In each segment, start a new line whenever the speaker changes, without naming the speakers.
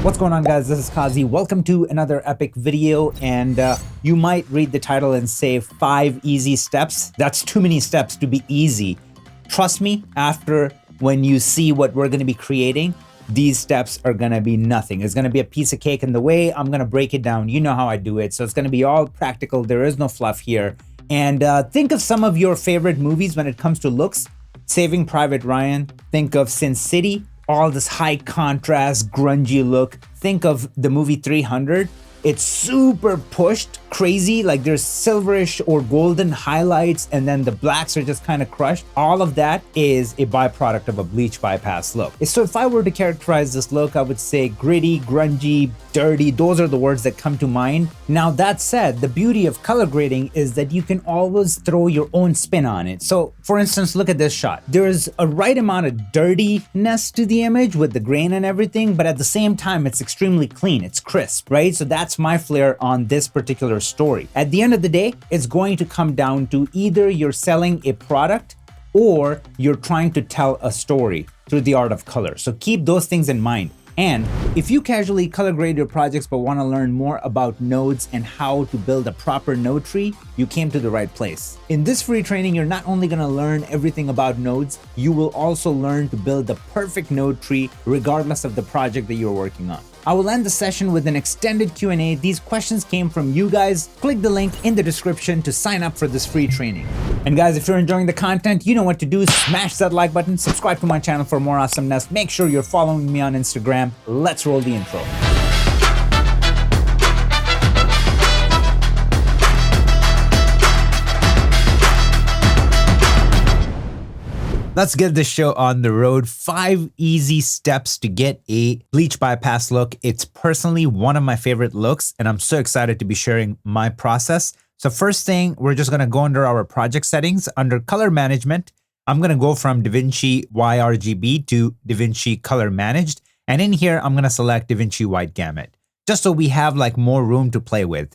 What's going on, guys? This is Qazi. Welcome to another epic video, and you might read the title and say 5 easy steps. That's too many steps to be easy. Trust me, after when you see what we're going to be creating, these steps are going to be nothing. It's going to be a piece of cake in the way. I'm going to break it down. You know how I do it. So it's going to be all practical. There is no fluff here. And think of some of your favorite movies when it comes to looks. Saving Private Ryan. Think of Sin City. All this high contrast, grungy look. Think of the movie 300. It's super pushed, crazy, like there's silverish or golden highlights and then the blacks are just kind of crushed. All of that is a byproduct of a bleach bypass look. So if I were to characterize this look, I would say gritty, grungy, dirty. Those are the words that come to mind. Now that said, the beauty of color grading is that you can always throw your own spin on it. So for instance, look at this shot. There's a right amount of dirtiness to the image with the grain and everything, but at the same time, it's extremely clean. It's crisp, right? So that's my flair on this particular story. At the end of the day, it's going to come down to either you're selling a product or you're trying to tell a story through the art of color. So keep those things in mind. And if you casually color grade your projects but want to learn more about nodes and how to build a proper node tree, you came to the right place. In this free training, you're not only going to learn everything about nodes, you will also learn to build the perfect node tree regardless of the project that you're working on. I will end the session with an extended Q&A. These questions came from you guys. Click the link in the description to sign up for this free training. And guys, if you're enjoying the content, you know what to do. Smash that like button, subscribe to my channel for more awesomeness. Make sure you're following me on Instagram. Let's roll the intro. Let's get this show on the road. 5 easy steps to get a bleach bypass look. It's personally one of my favorite looks, and I'm so excited to be sharing my process. So first thing, we're just gonna go under our project settings. Under color management, I'm gonna go from DaVinci YRGB to DaVinci Color Managed. And in here, I'm gonna select DaVinci White Gamut, just so we have like more room to play with.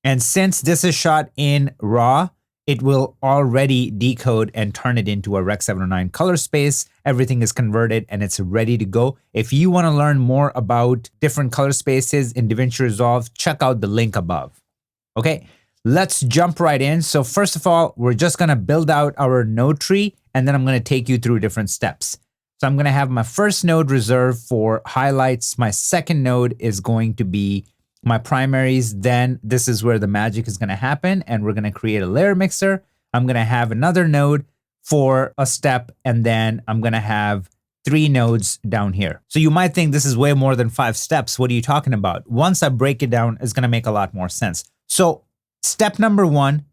And since this is shot in RAW, it will already decode and turn it into a Rec 709 color space. Everything is converted and it's ready to go. If you want to learn more about different color spaces in DaVinci Resolve, check out the link above. Okay, let's jump right in. So first of all, we're just going to build out our node tree, and then I'm going to take you through different steps. So I'm going to have my first node reserved for highlights. My second node is going to be my primaries. Then this is where the magic is going to happen, and we're going to create a layer mixer. I'm going to have another node for a step, and then I'm going to have 3 nodes down here. So you might think this is way more than 5 steps. What are you talking about? Once I break it down, it's going to make a lot more sense. So step number 1,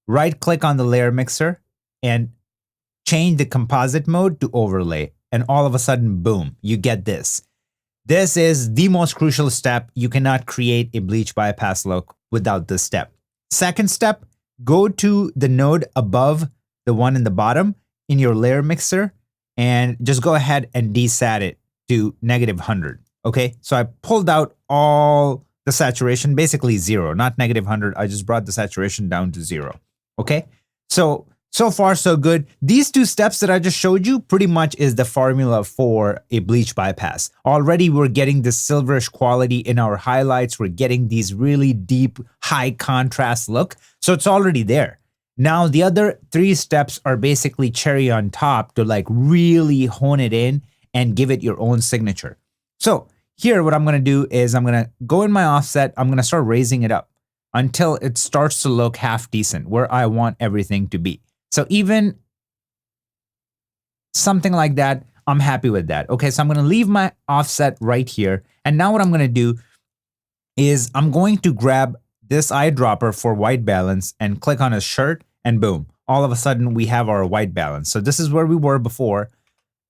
right click on the layer mixer and change the composite mode to overlay. And all of a sudden, boom, you get this. This is the most crucial step. You cannot create a bleach bypass look without this step. Second step, go to the node above the one in the bottom in your layer mixer and just go ahead and desat it to -100. Okay, so I pulled out all the saturation, basically 0, not -100. I just brought the saturation down to 0. Okay, so far so good. These 2 steps that I just showed you pretty much is the formula for a bleach bypass. Already we're getting this silverish quality in our highlights. We're getting these really deep, high contrast look. So it's already there. Now the other 3 steps are basically cherry on top to like really hone it in and give it your own signature. So here what I'm gonna do is I'm gonna go in my offset. I'm gonna start raising it up until it starts to look half decent, where I want everything to be. So even something like that, I'm happy with that. Okay, so I'm going to leave my offset right here. And now what I'm going to do is I'm going to grab this eyedropper for white balance and click on his shirt, and boom, all of a sudden we have our white balance. So this is where we were before.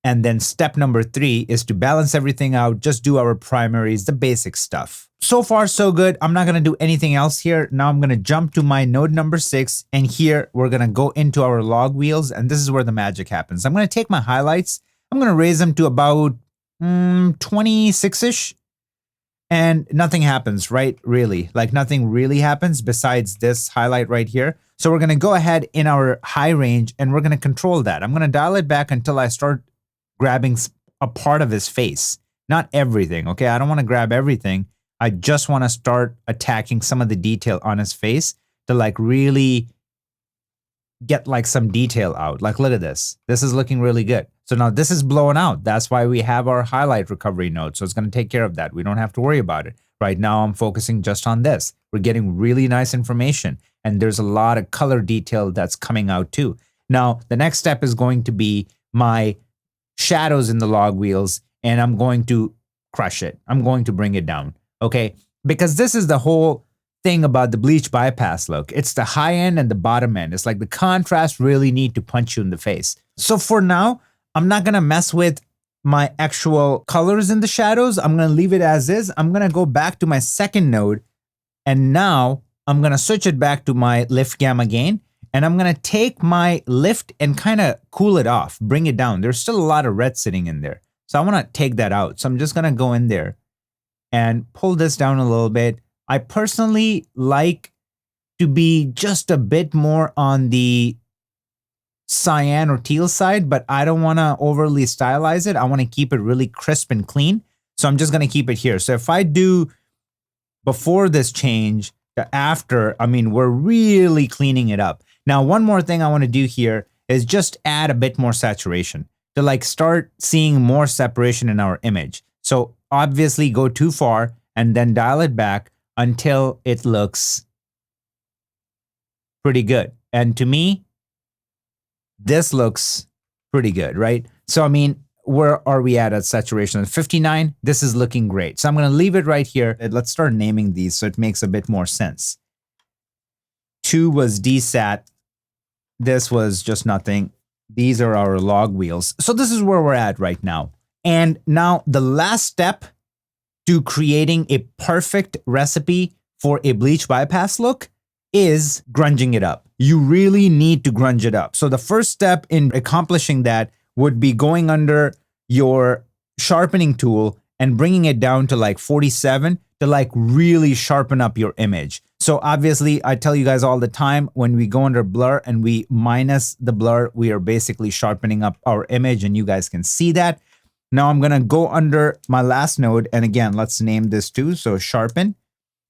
And then step number 3 is to balance everything out, just do our primaries, the basic stuff. So far, so good. I'm not going to do anything else here. Now I'm going to jump to my node number 6. And here we're going to go into our log wheels. And this is where the magic happens. I'm going to take my highlights. I'm going to raise them to about 26-ish. And nothing happens, right? Really, like nothing really happens besides this highlight right here. So we're going to go ahead in our high range and we're going to control that. I'm going to dial it back until I start grabbing a part of his face. not everything, okay? I don't want to grab everything. I just want to start attacking some of the detail on his face to like really get like some detail out. Like, look at this. This is looking really good. So now this is blown out. That's why we have our highlight recovery node. So it's going to take care of that. We don't have to worry about it. Right now, I'm focusing just on this. We're getting really nice information. And there's a lot of color detail that's coming out too. Now, the next step is going to be my shadows in the log wheels. And I'm going to crush it. I'm going to bring it down. Okay? Because this is the whole thing about the bleach bypass look. It's the high end and the bottom end. It's like the contrast really need to punch you in the face. So for now, I'm not going to mess with my actual colors in the shadows. I'm going to leave it as is. I'm going to go back to my second node. And now I'm going to switch it back to my lift gamma gain. And I'm going to take my lift and kind of cool it off, bring it down. There's still a lot of red sitting in there. So I want to take that out. So I'm just going to go in there and pull this down a little bit. I personally like to be just a bit more on the cyan or teal side, but I don't want to overly stylize it. I want to keep it really crisp and clean. So I'm just going to keep it here. So if I do before this change to after, I mean, we're really cleaning it up. Now, one more thing I want to do here is just add a bit more saturation to like start seeing more separation in our image. So obviously go too far and then dial it back until it looks pretty good. And to me, this looks pretty good, right? So, I mean, where are we at saturation? 59, this is looking great. So I'm going to leave it right here. Let's start naming these so it makes a bit more sense. 2 was DSAT. This was just nothing. These are our log wheels. So this is where we're at right now. And now the last step to creating a perfect recipe for a bleach bypass look is grunging it up. You really need to grunge it up. So the first step in accomplishing that would be going under your sharpening tool and bringing it down to like 47 to like really sharpen up your image. So obviously I tell you guys all the time, when we go under blur and we minus the blur, we are basically sharpening up our image, and you guys can see that. Now I'm gonna go under my last node, and again, let's name this too, so sharpen.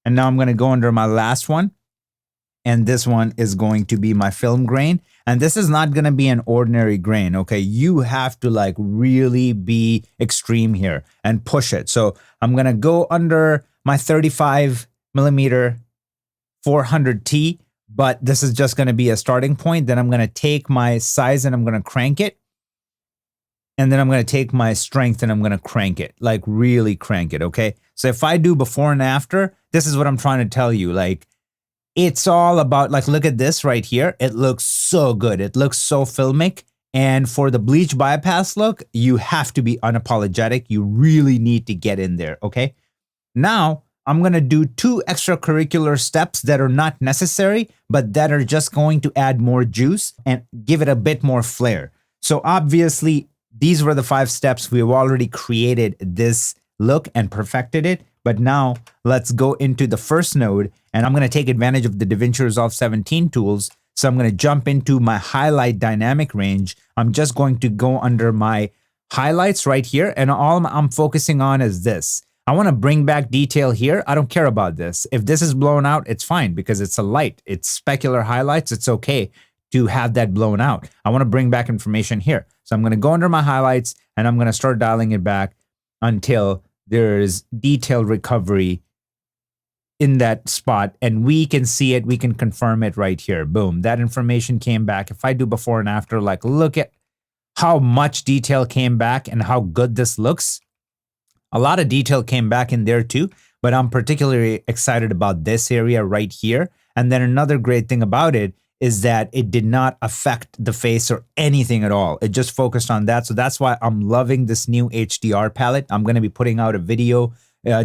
And now I'm gonna go under my last one, and this one is going to be my film grain. And this is not going to be an ordinary grain, okay? You have to like really be extreme here and push it. So I'm going to go under my 35 millimeter 400T, but this is just going to be a starting point. Then I'm going to take my size and I'm going to crank it. And then I'm going to take my strength and I'm going to crank it, like really crank it, okay? So if I do before and after, this is what I'm trying to tell you. Like, it's all about, like, look at this right here. It looks so good. It looks so filmic. And for the bleach bypass look, you have to be unapologetic. You really need to get in there, okay? Now, I'm going to do 2 extracurricular steps that are not necessary, but that are just going to add more juice and give it a bit more flair. So obviously, these were the 5 steps. We've already created this look and perfected it. But now let's go into the first node, and I'm going to take advantage of the DaVinci Resolve 17 tools. So I'm going to jump into my highlight dynamic range. I'm just going to go under my highlights right here, and all I'm focusing on is this. I want to bring back detail here. I don't care about this. If this is blown out, it's fine because it's a light. It's specular highlights. It's okay to have that blown out. I want to bring back information here. So I'm going to go under my highlights, and I'm going to start dialing it back until there's detail recovery in that spot, and we can see it. We can confirm it right here. Boom. That information came back. If I do before and after, like, look at how much detail came back and how good this looks. A lot of detail came back in there too, but I'm particularly excited about this area right here. And then another great thing about it is that it did not affect the face or anything at all. It just focused on that. So that's why I'm loving this new HDR palette. I'm going to be putting out a video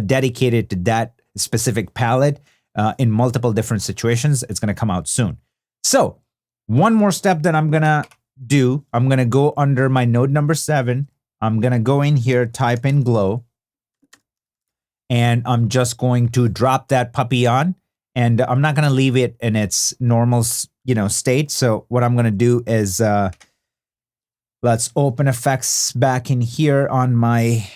dedicated to that specific palette in multiple different situations. It's going to come out soon. So one more step that I'm going to do, I'm going to go under my node number 7. I'm going to go in here, type in glow, and I'm just going to drop that puppy on. And I'm not going to leave it in its normal, state. So what I'm going to do is let's open effects back in here on my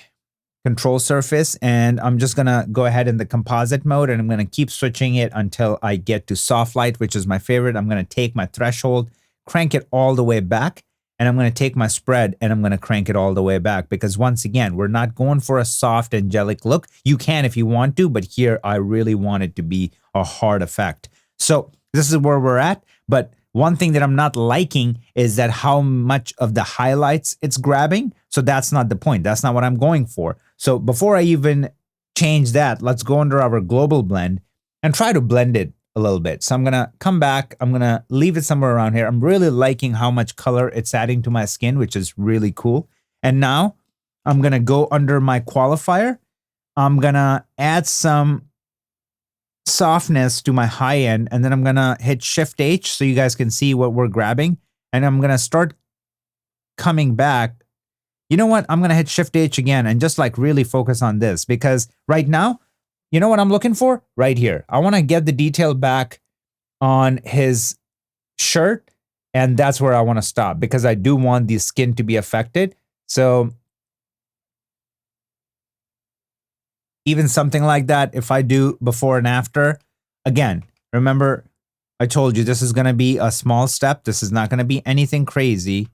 control surface, and I'm just gonna go ahead in the composite mode, and I'm gonna keep switching it until I get to soft light, which is my favorite. I'm gonna take my threshold, crank it all the way back, and I'm gonna take my spread and I'm gonna crank it all the way back, because once again, we're not going for a soft angelic look. You can if you want to, but here I really want it to be a hard effect. So this is where we're at, but one thing that I'm not liking is that how much of the highlights it's grabbing. So that's not the point. That's not what I'm going for. So before I even change that, let's go under our global blend and try to blend it a little bit. So I'm going to come back. I'm going to leave it somewhere around here. I'm really liking how much color it's adding to my skin, which is really cool. And now I'm going to go under my qualifier. I'm going to add some softness to my high end, and then I'm gonna hit Shift H so you guys can see what we're grabbing, and I'm gonna start coming back. You know what? I'm gonna hit Shift H again and just like really focus on this, because right now, you know what I'm looking for? Right here. I want to get the detail back on his shirt, and that's where I want to stop, because I do want the skin to be affected. So even something like that, if I do before and after, again, remember, I told you this is going to be a small step. This is not going to be anything crazy,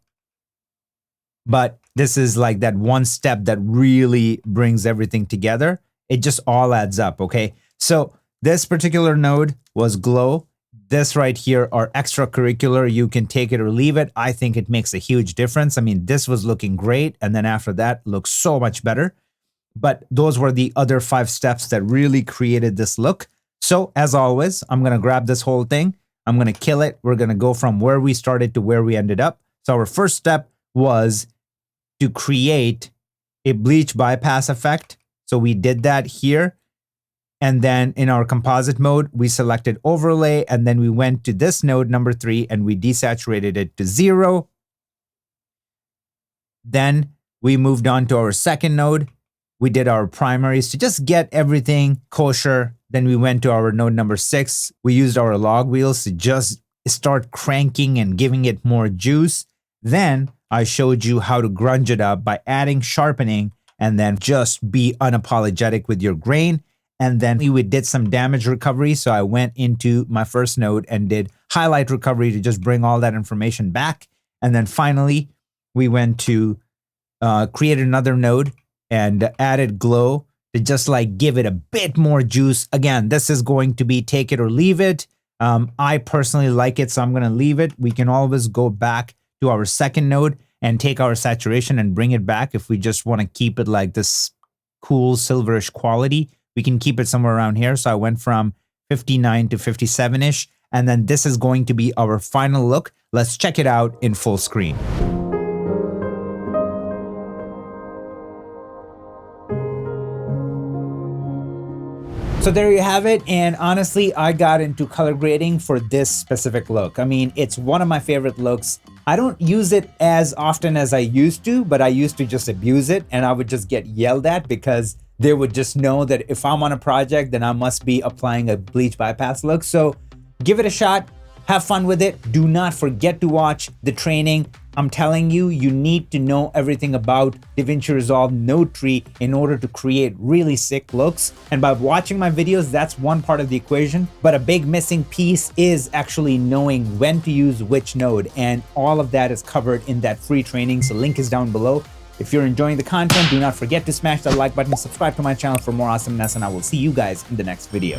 but this is like that one step that really brings everything together. It just all adds up, okay? So this particular node was glow. This right here are extracurricular. You can take it or leave it. I think it makes a huge difference. I mean, this was looking great, and then after that, looks so much better. But those were the other 5 steps that really created this look. So as always, I'm going to grab this whole thing. I'm going to kill it. We're going to go from where we started to where we ended up. So our first step was to create a bleach bypass effect. So we did that here. And then in our composite mode, we selected overlay, and then we went to this node number 3 and we desaturated it to 0. Then we moved on to our second node. We did our primaries to just get everything kosher. Then we went to our node number 6. We used our log wheels to just start cranking and giving it more juice. Then I showed you how to grunge it up by adding sharpening, and then just be unapologetic with your grain. And then we did some damage recovery. So I went into my first node and did highlight recovery to just bring all that information back. And then finally, we went to create another node and added glow to just like give it a bit more juice. Again, this is going to be take it or leave it. I personally like it, so I'm going to leave it. We can always go back to our second node and take our saturation and bring it back. If we just want to keep it like this cool silverish quality, we can keep it somewhere around here. So I went from 59 to 57-ish, and then this is going to be our final look. Let's check it out in full screen. So there you have it, and honestly, I got into color grading for this specific look. I mean, it's one of my favorite looks. I don't use it as often as I used to, but I used to just abuse it, and I would just get yelled at because they would just know that if I'm on a project, then I must be applying a bleach bypass look. So give it a shot, have fun with it. Do not forget to watch the training. I'm telling you, you need to know everything about DaVinci Resolve node tree in order to create really sick looks. And by watching my videos, that's one part of the equation. But a big missing piece is actually knowing when to use which node. And all of that is covered in that free training. So link is down below. If you're enjoying the content, do not forget to smash that like button, subscribe to my channel for more awesomeness, and I will see you guys in the next video.